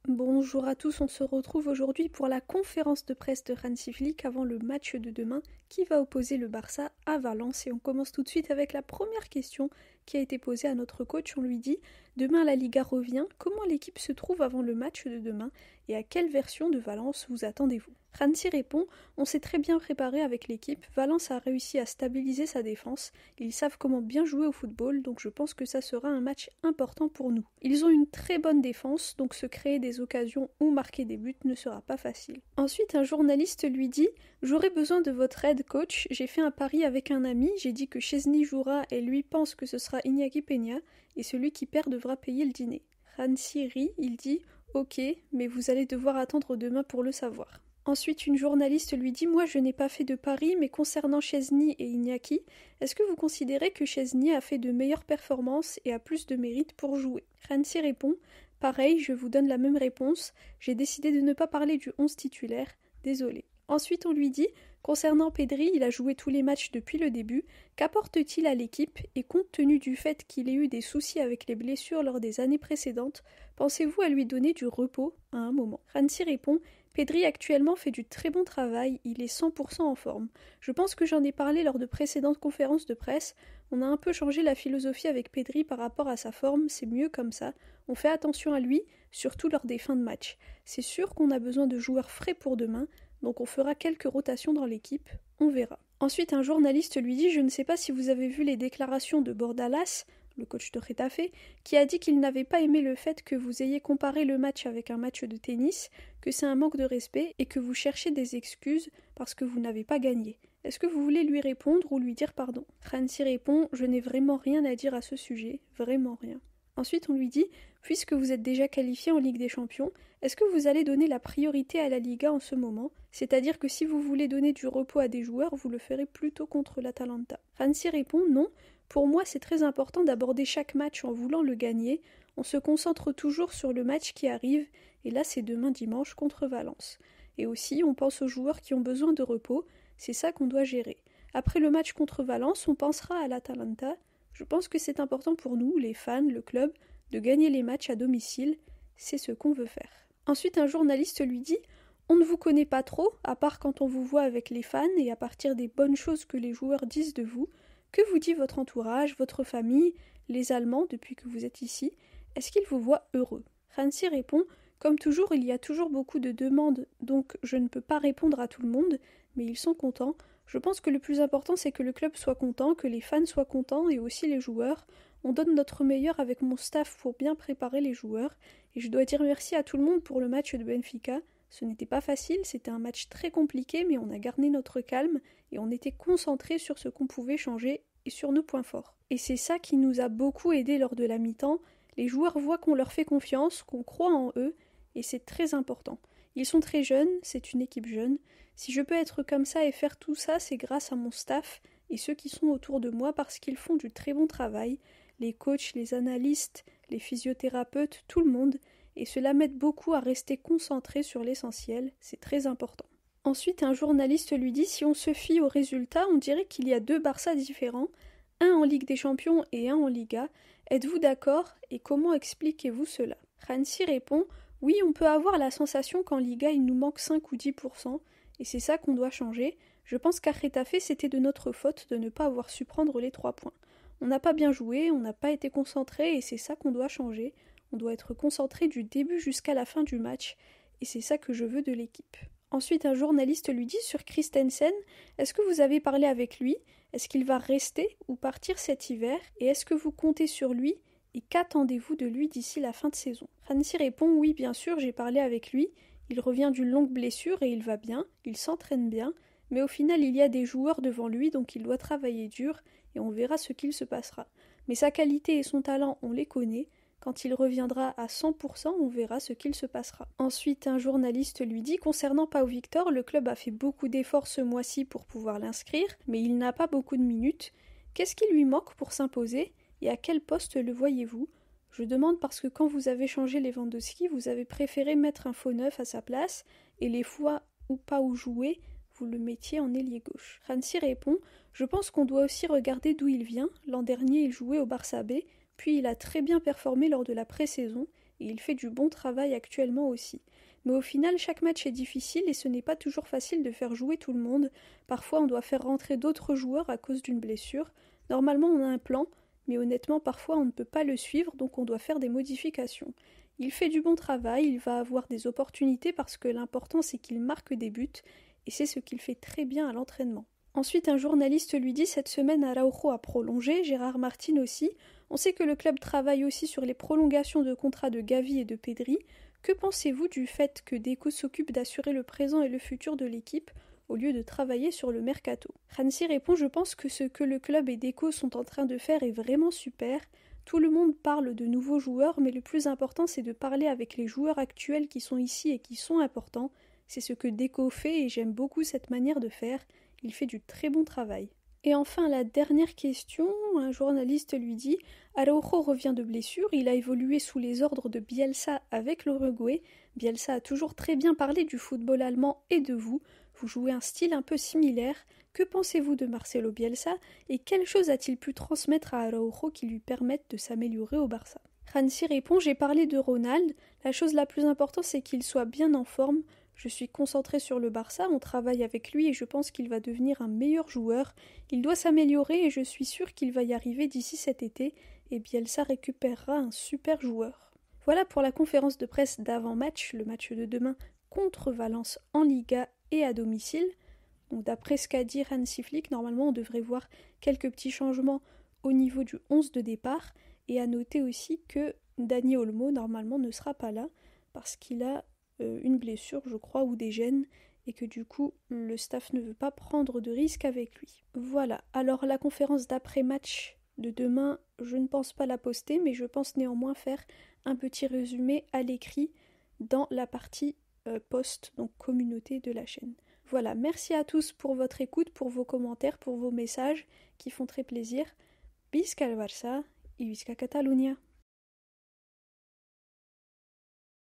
Bonjour à tous, on se retrouve aujourd'hui pour la conférence de presse de Hansi Flick avant le match de demain qui va opposer le Barça à Valence. Et on commence tout de suite avec la première question qui a été posée à notre coach. On lui dit « Demain la Liga revient, comment l'équipe se trouve avant le match de demain et à quelle version de Valence vous attendez-vous ?» Hansi répond « On s'est très bien préparé avec l'équipe, Valence a réussi à stabiliser sa défense, ils savent comment bien jouer au football, donc je pense que ça sera un match important pour nous. Ils ont une très bonne défense, donc se créer des occasions ou marquer des buts ne sera pas facile. » Ensuite, un journaliste lui dit « J'aurais besoin de votre aide, coach, j'ai fait un pari avec un ami, j'ai dit que Szczęsny jouera et lui pense que ce sera Iñaki Peña, et celui qui perd devra payer le dîner. » Hansi rit, il dit « Ok, mais vous allez devoir attendre demain pour le savoir. » Ensuite, une journaliste lui dit « Moi, je n'ai pas fait de pari, mais concernant Szczęsny et Iñaki, est-ce que vous considérez que Szczęsny a fait de meilleures performances et a plus de mérite pour jouer ?» Hansi répond « Pareil, je vous donne la même réponse, j'ai décidé de ne pas parler du 11 titulaire, désolé. » Ensuite, on lui dit « Concernant Pedri, il a joué tous les matchs depuis le début, qu'apporte-t-il à l'équipe et compte tenu du fait qu'il ait eu des soucis avec les blessures lors des années précédentes, pensez-vous à lui donner du repos à un moment ?» Hansi répond « Pedri actuellement fait du très bon travail, il est 100% en forme. Je pense que j'en ai parlé lors de précédentes conférences de presse, on a un peu changé la philosophie avec Pedri par rapport à sa forme, c'est mieux comme ça, on fait attention à lui, surtout lors des fins de match. C'est sûr qu'on a besoin de joueurs frais pour demain, donc on fera quelques rotations dans l'équipe, on verra. » Ensuite, un journaliste lui dit « Je ne sais pas si vous avez vu les déclarations de Bordalas, le coach de Getafe, qui a dit qu'il n'avait pas aimé le fait que vous ayez comparé le match avec un match de tennis, que c'est un manque de respect et que vous cherchez des excuses parce que vous n'avez pas gagné. Est-ce que vous voulez lui répondre ou lui dire pardon ?» Hansi répond « Je n'ai vraiment rien à dire à ce sujet, vraiment rien. » Ensuite, on lui dit « Puisque vous êtes déjà qualifié en Ligue des Champions, est-ce que vous allez donner la priorité à la Liga en ce moment ? C'est-à-dire que si vous voulez donner du repos à des joueurs, vous le ferez plutôt contre l'Atalanta. » Hansi répond « Non, pour moi c'est très important d'aborder chaque match en voulant le gagner. On se concentre toujours sur le match qui arrive, et là c'est demain dimanche contre Valence. Et aussi, on pense aux joueurs qui ont besoin de repos, c'est ça qu'on doit gérer. Après le match contre Valence, on pensera à l'Atalanta. Je pense que c'est important pour nous, les fans, le club, de gagner les matchs à domicile, c'est ce qu'on veut faire. » Ensuite, un journaliste lui dit « On ne vous connaît pas trop, à part quand on vous voit avec les fans et à partir des bonnes choses que les joueurs disent de vous. Que vous dit votre entourage, votre famille, les Allemands depuis que vous êtes ici? Est-ce qu'ils vous voient heureux ?» Hansi répond « Comme toujours, il y a toujours beaucoup de demandes, donc je ne peux pas répondre à tout le monde, mais ils sont contents. Je pense que le plus important, c'est que le club soit content, que les fans soient contents et aussi les joueurs. On donne notre meilleur avec mon staff pour bien préparer les joueurs. Et je dois dire merci à tout le monde pour le match de Benfica. Ce n'était pas facile, c'était un match très compliqué, mais on a gardé notre calme et on était concentrés sur ce qu'on pouvait changer et sur nos points forts. Et c'est ça qui nous a beaucoup aidés lors de la mi-temps. Les joueurs voient qu'on leur fait confiance, qu'on croit en eux, et c'est très important. Ils sont très jeunes, c'est une équipe jeune. Si je peux être comme ça et faire tout ça, c'est grâce à mon staff et ceux qui sont autour de moi parce qu'ils font du très bon travail, les coachs, les analystes, les physiothérapeutes, tout le monde, et cela m'aide beaucoup à rester concentré sur l'essentiel, c'est très important. Ensuite, un journaliste lui dit « Si on se fie aux résultats, on dirait qu'il y a deux Barça différents, un en Ligue des Champions et un en Liga. Êtes-vous d'accord et comment expliquez-vous cela ?» Hansi répond « Oui, on peut avoir la sensation qu'en Liga il nous manque 5 ou 10%, et c'est ça qu'on doit changer. Je pense qu'à Getafe c'était de notre faute de ne pas avoir su prendre les 3 points. On n'a pas bien joué, on n'a pas été concentré et c'est ça qu'on doit changer. On doit être concentré du début jusqu'à la fin du match, et c'est ça que je veux de l'équipe. » Ensuite, un journaliste lui dit sur Christensen « Est-ce que vous avez parlé avec lui ? Est-ce qu'il va rester ou partir cet hiver ? Et est-ce que vous comptez sur lui ? Et qu'attendez-vous de lui d'ici la fin de saison ?» Hansi répond « Oui, bien sûr, j'ai parlé avec lui. Il revient d'une longue blessure et il va bien, il s'entraîne bien, mais au final il y a des joueurs devant lui donc il doit travailler dur et on verra ce qu'il se passera. Mais sa qualité et son talent, on les connaît. Quand il reviendra à 100%, on verra ce qu'il se passera. » Ensuite, un journaliste lui dit « Concernant Pau Victor, le club a fait beaucoup d'efforts ce mois-ci pour pouvoir l'inscrire, mais il n'a pas beaucoup de minutes. Qu'est-ce qui lui manque pour s'imposer et à quel poste le voyez-vous ? Je demande parce que quand vous avez changé Lewandowski, vous avez préféré mettre un faux neuf à sa place et les fois où Pau jouait, vous le mettiez en ailier gauche. » Hansi répond « Je pense qu'on doit aussi regarder d'où il vient. L'an dernier, il jouait au Barça B, puis il a très bien performé lors de la pré-saison et il fait du bon travail actuellement aussi. Mais au final, chaque match est difficile et ce n'est pas toujours facile de faire jouer tout le monde. Parfois, on doit faire rentrer d'autres joueurs à cause d'une blessure. Normalement, on a un plan, mais honnêtement, parfois, on ne peut pas le suivre, donc on doit faire des modifications. Il fait du bon travail, il va avoir des opportunités parce que l'important, c'est qu'il marque des buts, et c'est ce qu'il fait très bien à l'entraînement. Ensuite, un journaliste lui dit cette semaine Araujo a prolongé, Gérard Martin aussi. On sait que le club travaille aussi sur les prolongations de contrats de Gavi et de Pedri. Que pensez-vous du fait que Deco s'occupe d'assurer le présent et le futur de l'équipe au lieu de travailler sur le mercato? Hansi répond je pense que ce que le club et Deco sont en train de faire est vraiment super. Tout le monde parle de nouveaux joueurs, mais le plus important c'est de parler avec les joueurs actuels qui sont ici et qui sont importants. C'est ce que Deco fait et j'aime beaucoup cette manière de faire. Il fait du très bon travail. Et enfin, la dernière question, un journaliste lui dit Araujo revient de blessure, il a évolué sous les ordres de Bielsa avec l'Uruguay. Bielsa a toujours très bien parlé du football allemand et de vous. Vous jouez un style un peu similaire. Que pensez-vous de Marcelo Bielsa et quelle chose a-t-il pu transmettre à Araujo qui lui permettent de s'améliorer au Barça? Hansi répond J'ai parlé de Ronald. La chose la plus importante, c'est qu'il soit bien en forme. Je suis concentrée sur le Barça, on travaille avec lui et je pense qu'il va devenir un meilleur joueur. Il doit s'améliorer et je suis sûre qu'il va y arriver d'ici cet été et Bielsa récupérera un super joueur. Voilà pour la conférence de presse d'avant-match, le match de demain contre Valence en Liga et à domicile. Donc d'après ce qu'a dit Hansi Flick, normalement on devrait voir quelques petits changements au niveau du 11 de départ et à noter aussi que Dani Olmo normalement ne sera pas là parce qu'il a une blessure je crois ou des gènes et que du coup le staff ne veut pas prendre de risques avec lui. Voilà, alors la conférence d'après-match de demain, je ne pense pas la poster mais je pense néanmoins faire un petit résumé à l'écrit dans la partie post, donc communauté de la chaîne. Voilà, merci à tous pour votre écoute, pour vos commentaires, pour vos messages qui font très plaisir. Visca el Barça et Visca Catalunya.